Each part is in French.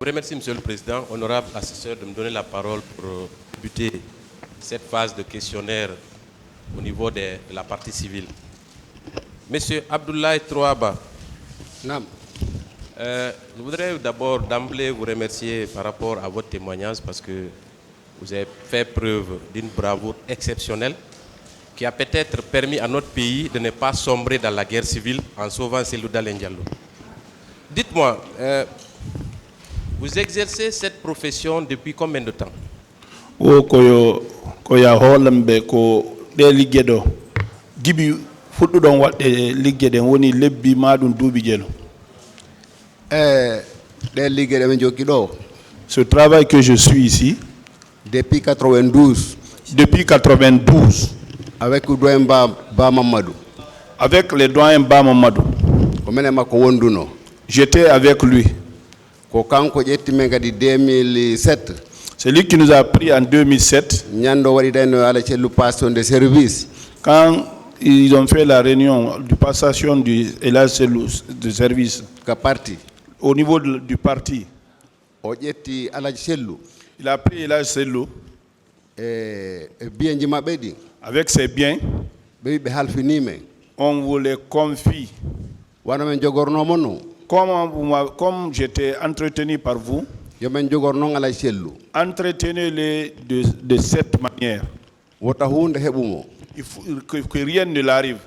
vous remercie, Monsieur le Président. Honorable assesseur, de me donner la parole pour débuter cette phase de questionnaire au niveau de la partie civile. Monsieur Abdoulaye Trouaba, Naam. je voudrais d'abord d'emblée vous remercier par rapport à votre témoignage parce que vous avez fait preuve d'une bravoure exceptionnelle qui a peut-être permis à notre pays de ne pas sombrer dans la guerre civile en sauvant Cellou Dalein Diallo. Dites-moi, vous exercez cette profession depuis combien de temps? O koya holambe ko de liggedo gibi fuddudon wadde liggeden woni lebbi madum duubi jelo. De liggéey men jokki do Ce travail que je suis ici depuis 92 avec doyen Ba Mamadou. avec le doyen Ba Mamadou. Ko menen makko wonduno. J'étais avec lui. Ko kanko jetti men gadi 2007. C'est lui qui nous a pris en 2007 Nyando wadi den ala cellu passation de service. quand ils ont fait la réunion de passation du de service Ka parti. au niveau du parti. O jetti ala cellu. Il a pris Elage Sello Bienji mabbe di. avec ses biens. Be halfinime. On vous les confie. Wana men jogorno monno. Comme j'étais entretenu par vous, Yo men jogorno ala cellu. entretenez-les de cette manière. Wota hunde hebumo. Il faut que rien ne l'arrive.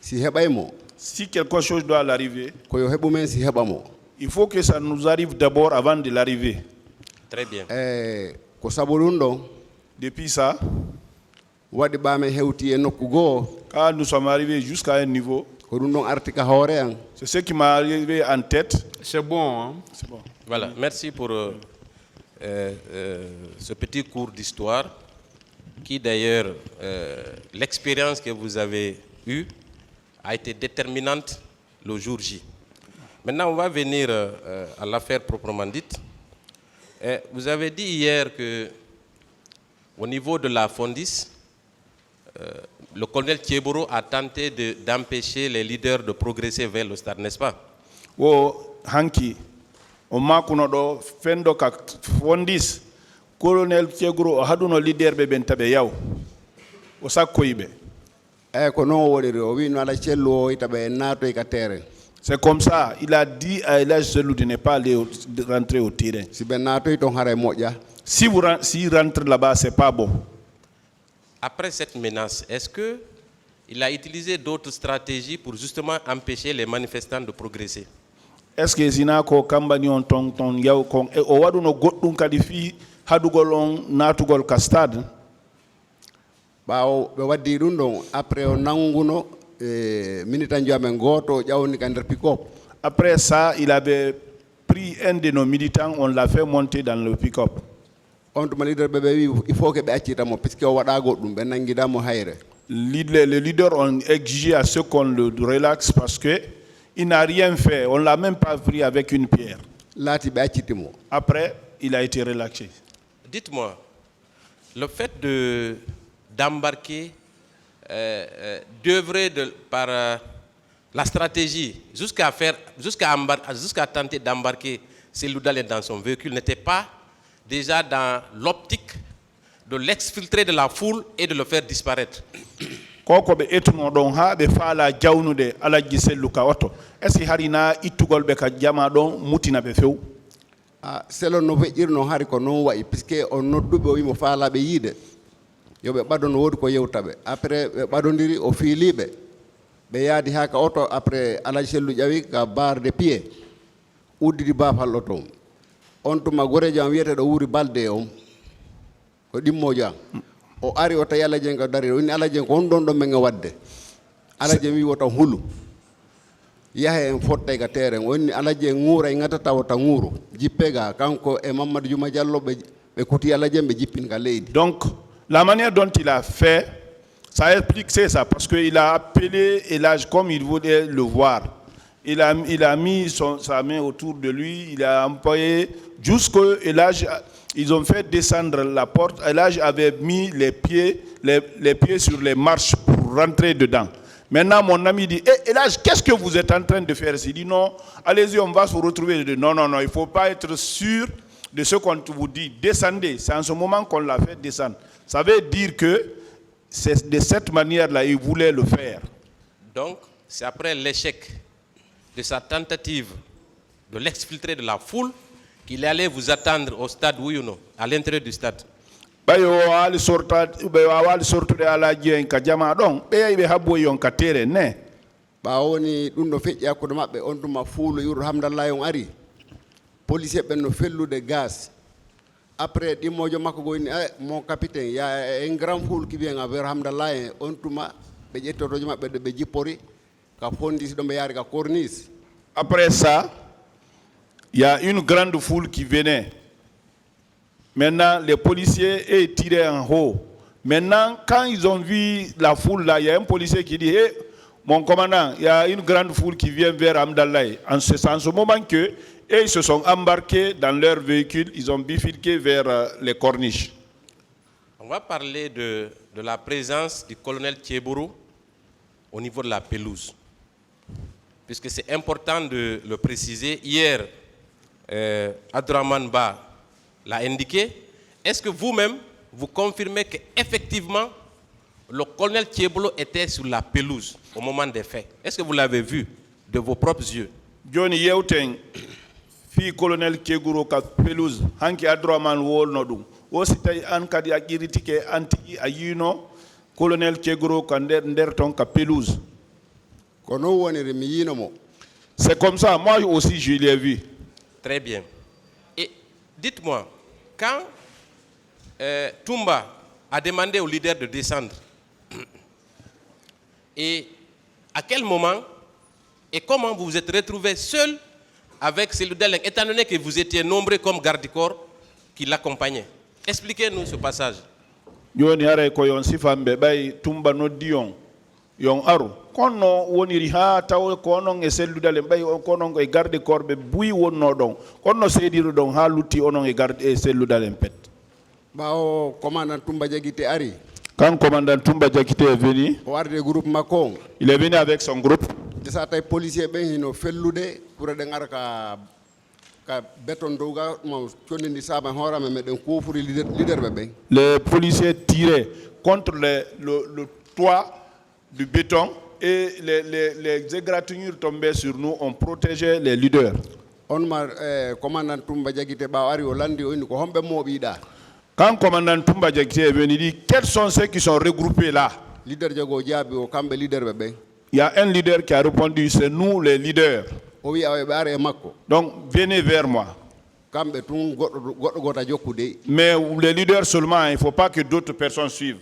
Si hebaymo Si quelque chose doit l'arriver, ko yo hebumen si hebamo. il faut que ça nous arrive d'abord avant de l'arriver. Très bien. Ko saburundo Depuis ça, wadi ba men hewti e nokku go quand nous sommes arrivés jusqu'à un niveau, ko dum don artika hore an. c'est ce qui m'est arrivé en tête. C'est bon, hein? C'est bon. Voilà, merci pour ce petit cours d'histoire qui d'ailleurs, l'expérience que vous avez eue a été déterminante le jour J. Maintenant, on va venir à l'affaire proprement dite. Vous avez dit hier que au niveau de la Fondis, le colonel Thieboro a tenté d'empêcher les leaders de progresser vers le stade, n'est-ce pas? Wo hanki o makuno do fendo ka Fondis colonel Thiegro o haduno leader be ben tabe yaw o sakkoyibe. Ko non wodiri o wi no ala cellu o itabe nato e ka terrain. C'est comme ça, il a dit à Elage Selou de ne pas aller rentrer au terrain. Si ben nato ton hare moja. S'il rentre là-bas, c'est pas bon. Après cette menace, est-ce qu'il a utilisé d'autres stratégies pour justement empêcher les manifestants de progresser? Est-ce que zina ko kambani on ton yaw kon e o waduno goddum kadi fi hadugol on natugol ka stade? Bawo be waddi dum don après o nanguno militant jamen goto jawni ka der pick-up. Après ça, il avait pris un de nos militants, on l'a fait monter dans le pick-up. On to leader bebe wi il faut que be accita mo puisque o wada goddum be nangida mo hayre. Les leaders ont exigé à ce qu'on le relaxe parce que il n'a rien fait, on l'a même pas pris avec une pierre. Lati be accitimo. Après, il a été relaxé. Dites-moi, le fait d'embarquer, d'œuvrer par la stratégie jusqu'à tenter d'embarquer Cellou Dalein dans son véhicule n'était pas déjà dans l'optique de l'exfiltrer de la foule et de le faire disparaître. Koko be etuno don ha be faala jawnude Alaji Sellu ka oto esi harina ittugol be ka jama don mutina be few. Selo no fejirno hari ko non wayi puisque on noddube o wimo faalaɓe yiide yoɓe ɓadon woodi ko yewtaɓe après ɓe ɓadodiri o fiiliɓe ɓe yaadi ha ka oto après Alaji Sellu ƴawi ka barre de pied uddidi baafal o toon on tuma gorejo am wiyete ɗo wuuri balde on ko ɗimmojo am o ari o tawi Alaji en ko dari o inni Alaji en ko on ɗon ɗon men wadde Alaji en wi wotan hulu yahe en fotta ga terrain o inni Alaji en ŋuura e ŋatata wota ŋuuru jippega kanko e Mamadou Diouma Diallo ɓe koti Alaji en ɓe jippin ka leydi. Donc la manière dont il a fait, ça explique ça parce qu'il a appelé Elage comme il voulait le voir. Il a mis sa main autour de lui, il a employé jusqu'au Elage. Ils ont fait descendre la porte. Elage avait mis les pieds sur les marches pour rentrer dedans. Maintenant, mon ami dit, et là, qu'est-ce que vous êtes en train de faire? Il dit, non, allez-y, on va se retrouver. Je dis, non, non, non, il ne faut pas être sûr de ce qu'on vous dit. Descendez. C'est en ce moment qu'on l'a fait descendre. Ça veut dire que c'est de cette manière-là, il voulait le faire. Donc, c'est après l'échec de sa tentative de l'exfiltrer de la foule qu'il allait vous attendre au stade, oui ou non, à l'intérieur du stade. Bayo ali sorta de ala jeen ka jama don be habbo yon ka tere ne ba woni ɗum no feƴƴi hakkude maɓɓe on tuma fuulo yurdo hamdallah on ari policier ɓen no fellude gaz après ɗimmojo makko go ni mon capitaine il y a un grand foule qui vient vers hamdallah en on tuma ɓe ƴettotojo maɓɓe ɗo ɓe jippori ka fondisi ɗo ɓe yaari ka corniche. Après ça il y a une grande foule qui venait. Maintenant, les policiers est tiré en haut. Maintenant, quand ils ont vu la foule là, il y a un policier qui dit, hey, mon commandant, il y a une grande foule qui vient vers Hamdallah. En ce moment que, et ils se sont embarqués dans leur véhicule, ils ont bifurqué vers les corniches. On va parler de la présence du colonel Thiebourou au niveau de la pelouse. Puisque c'est important de le préciser. Hier, Abdourahmane Ba l'a indiqué. Est-ce que vous-même, vous confirmez qu'effectivement, le colonel Thiebourou était sur la pelouse au moment des faits? Est-ce que vous l'avez vu de vos propres yeux? Johnny Yeuten, fille colonel Thiebourou ka pelouse, hanki Abdourahmane wol nodum. Aussi tay an kadi akiritike anti ayino colonel Thiebourou ka nder ton ka pelouse. Kono woniri mi yino mo. C'est comme ça, moi aussi je l'ai vu. Très bien. Et dites-moi, quand Toumba a demandé au leader de descendre, et à quel moment et comment vous vous êtes retrouvé seul avec Cellou Dalein, étant donné que vous étiez nombreux comme garde-corps qui l'accompagnaient? Expliquez-nous ce passage. Yoni are ko yon sifambe bay Toumba no dion yon aru kono woniri ha taw kono e Cellou Dalein bay kono e garde-corps be buyi wonno don kono sediru don ha lutti onon e garde e Cellou Dalein pet. Bawo commandant Toumba Diakité ari. Quand commandant Toumba Diakité est venu, il est venu avec son groupe. Les policiers tiraient contre le toit du béton et les égratignures tombaient sur nous, on protégeait les leaders. Quand commandant Toumba Diakité est venu, il dit quels sont ceux qui sont regroupés là? Il y a un leader qui a répondu, c'est nous les leaders. Donc venez vers moi. Mais les leaders seulement, il ne faut pas que d'autres personnes suivent.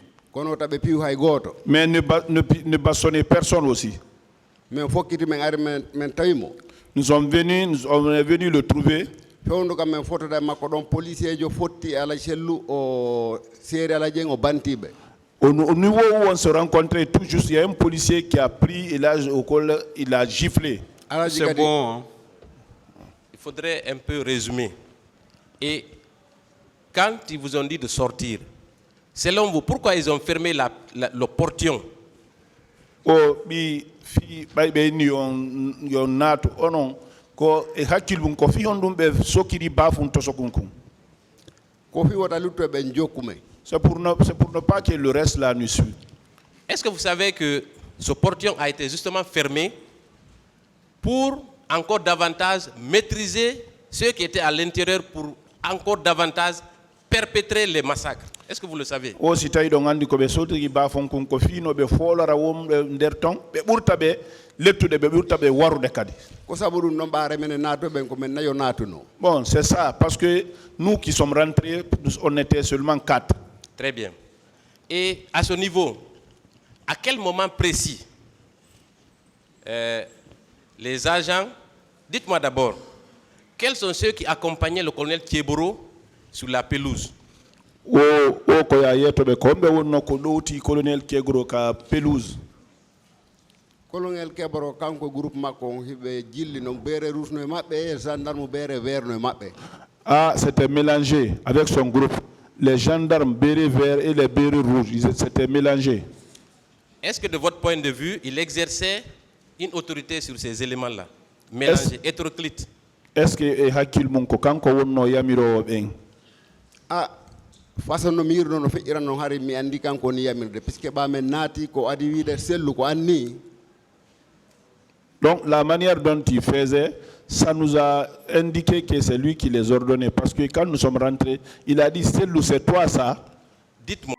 Mais ne bastonnez personne aussi. Nous sommes venus le trouver. Au niveau où on se rencontrait tout juste, il y a un policier qui a pris et là, il a giflé. C'est bon. Hein? Il faudrait un peu résumer. Et quand ils vous ont dit de sortir, selon vous, pourquoi ils ont fermé le portillon? C'est pour ne pas que le reste là nous suive. Est-ce que vous savez que ce portillon a été justement fermé pour encore davantage maîtriser ceux qui étaient à l'intérieur pour encore davantage perpétrer les massacres? Est-ce que vous le savez? Bon, c'est ça, parce que nous qui sommes rentrés, on était seulement 4. Très bien. Et à ce niveau, à quel moment précis les agents, dites-moi d'abord, quels sont ceux qui accompagnaient le colonel Thiebourou sur la pelouse? Colonel Thiebourou ka pelouse. Colonel Keboro kanko groupe makko hibe jilli non bere rouge no mabbe e gendarme bere vert no mabbe. Ah, c'était mélangé avec son groupe. Les gendarmes bérets verts et les bérets rouges, c'était mélangé. est-ce que de votre point de vue, il exerçait une autorité sur ces éléments-là, mélangés, hétéroclites? Est-ce que hakil mon ko kanko wonno yamiro ben? Ah, façon no mirno no feƴƴiran no hari mi andi kanko ni yamirde puisque ɓa men naati ko adi wiide sellu ko anni. Donc la manière dont il faisait, ça nous a indiqué que c'est lui qui les ordonnait. Parce que quand nous sommes rentrés, il a dit, c'est toi ça. Dites-moi.